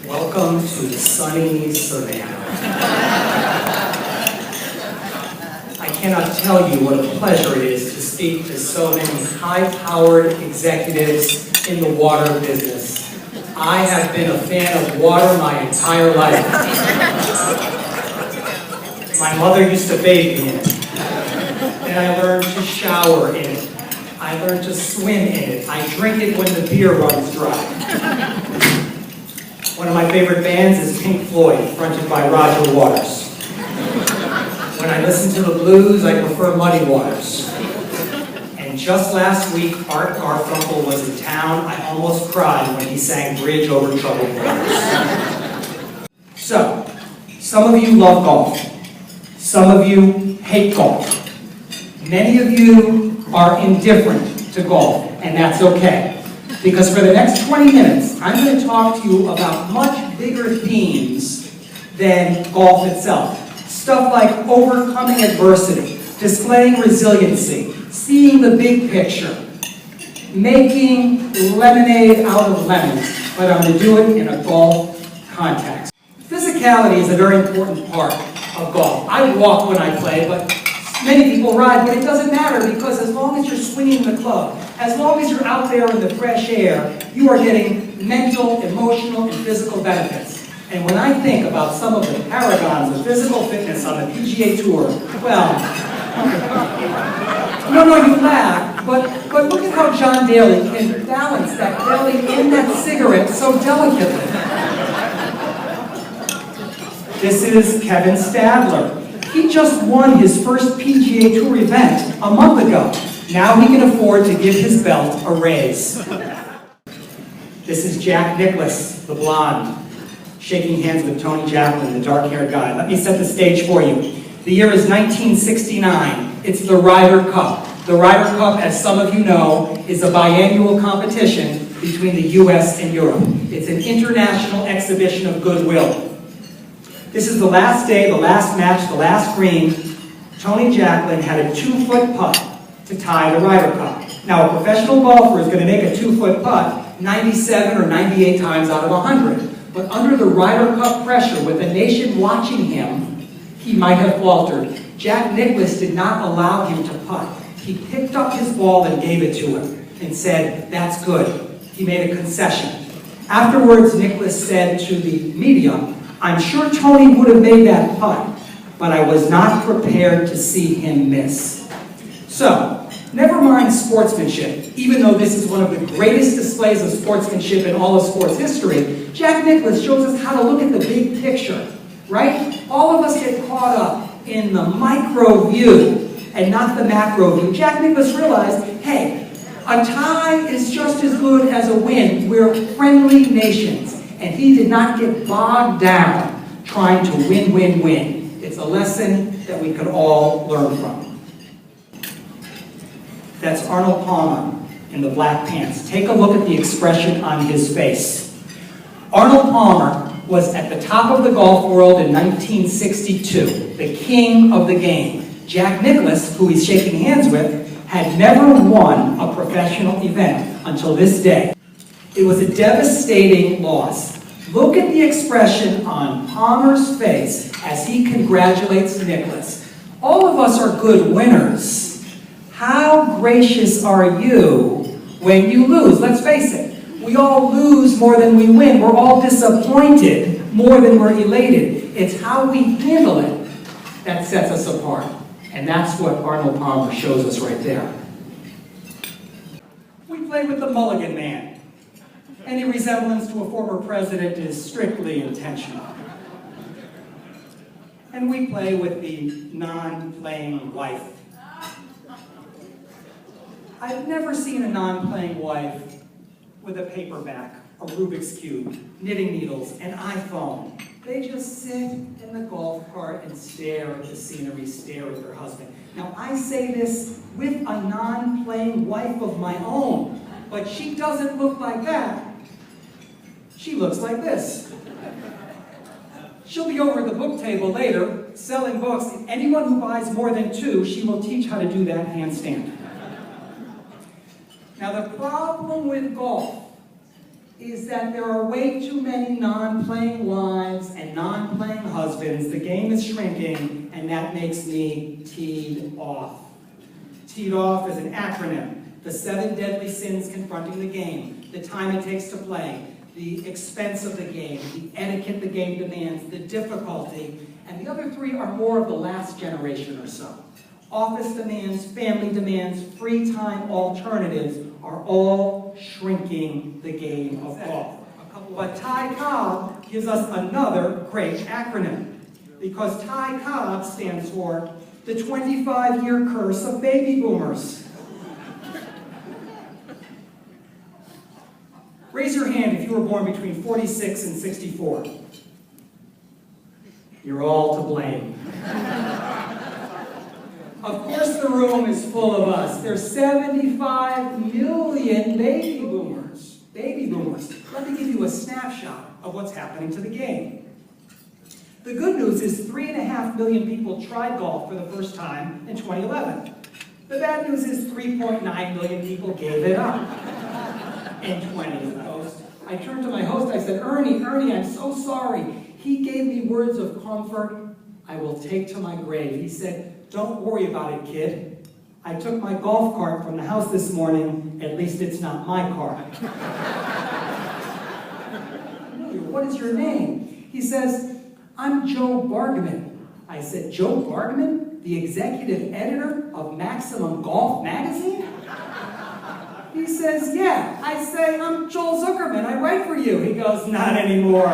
Welcome to the sunny Savannah. I cannot tell you what a pleasure it is to speak to so many high-powered executives in the water business. I have been a fan of water my entire life. My mother used to bathe me in it. Then I learned to shower in it. I learned to swim in it. I drink it when the beer runs dry. One of my favorite bands is Pink Floyd, fronted by Roger Waters. When I listen to the blues, I prefer Muddy Waters. And just last week, Art Garfunkel was in town. I almost cried when he sang Bridge Over Troubled Waters. So, some of you love golf. Some of you hate golf. Many of you are indifferent to golf, and that's okay. Because for the next 20 minutes, I'm going to talk to you about much bigger themes than golf itself. Stuff like overcoming adversity, displaying resiliency, seeing the big picture, making lemonade out of lemons, but I'm going to do it in a golf context. Physicality is a very important part of golf. I walk when I play, but many people ride, but it doesn't matter because as long as you're swinging the club, as long as you're out there in the fresh air, you are getting mental, emotional, and physical benefits. And when I think about some of the paragons of physical fitness on the PGA Tour, well, no, you laugh, but look at how John Daly can balance that belly in that cigarette so delicately. This is Kevin Stadler. He just won his first PGA Tour event a month ago. Now he can afford to give his belt a raise. This is Jack Nicklaus, the blonde, shaking hands with Tony Jacklin, the dark-haired guy. Let me set the stage for you. The year is 1969. It's the Ryder Cup. The Ryder Cup, as some of you know, is a biannual competition between the US and Europe. It's an international exhibition of goodwill. This is the last day, the last match, the last green. Tony Jacklin had a 2-foot putt to tie the Ryder Cup. Now, a professional golfer is going to make a 2-foot putt 97 or 98 times out of 100. But under the Ryder Cup pressure, with the nation watching him, he might have faltered. Jack Nicklaus did not allow him to putt. He picked up his ball and gave it to him and said, "That's good." He made a concession. Afterwards, Nicklaus said to the media, "I'm sure Tony would have made that putt, but I was not prepared to see him miss." So, never mind sportsmanship. Even though this is one of the greatest displays of sportsmanship in all of sports history, Jack Nicklaus shows us how to look at the big picture, right? All of us get caught up in the micro view and not the macro view. Jack Nicklaus realized, hey, a tie is just as good as a win. We're friendly nations. And he did not get bogged down trying to win. It's a lesson that we could all learn from. That's Arnold Palmer in the black pants. Take a look at the expression on his face. Arnold Palmer was at the top of the golf world in 1962, the king of the game. Jack Nicklaus, who he's shaking hands with, had never won a professional event until this day. It was a devastating loss. Look at the expression on Palmer's face as he congratulates Nicklaus. All of us are good winners. How gracious are you when you lose? Let's face it, we all lose more than we win. We're all disappointed more than we're elated. It's how we handle it that sets us apart. And that's what Arnold Palmer shows us right there. We play with the Mulligan Man. Any resemblance to a former president is strictly intentional. And we play with the non-playing wife. I've never seen a non-playing wife with a paperback, a Rubik's Cube, knitting needles, an iPhone. They just sit in the golf cart and stare at the scenery, stare at their husband. Now, I say this with a non-playing wife of my own, but she doesn't look like that. She looks like this. She'll be over at the book table later, selling books. Anyone who buys more than 2, she will teach how to do that handstand. Now, the problem with golf is that there are way too many non-playing wives and non-playing husbands. The game is shrinking, and that makes me teed off. Teed off is an acronym. The 7 deadly sins confronting the game, the time it takes to play, the expense of the game, the etiquette the game demands, the difficulty, and the other 3 are more of the last generation or so. Office demands, family demands, free time alternatives are all shrinking the game of golf. But Ty Cobb gives us another great acronym, because Ty Cobb stands for the 25-year curse of baby boomers. Raise your hand if you were born between 46 and 64. You're all to blame. Of course the room is full of us. There's 75 million baby boomers. Baby boomers. Let me give you a snapshot of what's happening to the game. The good news is 3.5 million people tried golf for the first time in 2011. The bad news is 3.9 million people gave it up in 2011. I turned to my host, I said, Ernie, I'm so sorry. He gave me words of comfort I will take to my grave. He said, don't worry about it, kid. I took my golf cart from the house this morning. At least it's not my cart. What is your name? He says, I'm Joe Bargman. I said, Joe Bargman? The executive editor of Maximum Golf magazine? He says, yeah. I say, I'm Joel Zuckerman. I write for you. He goes, not anymore.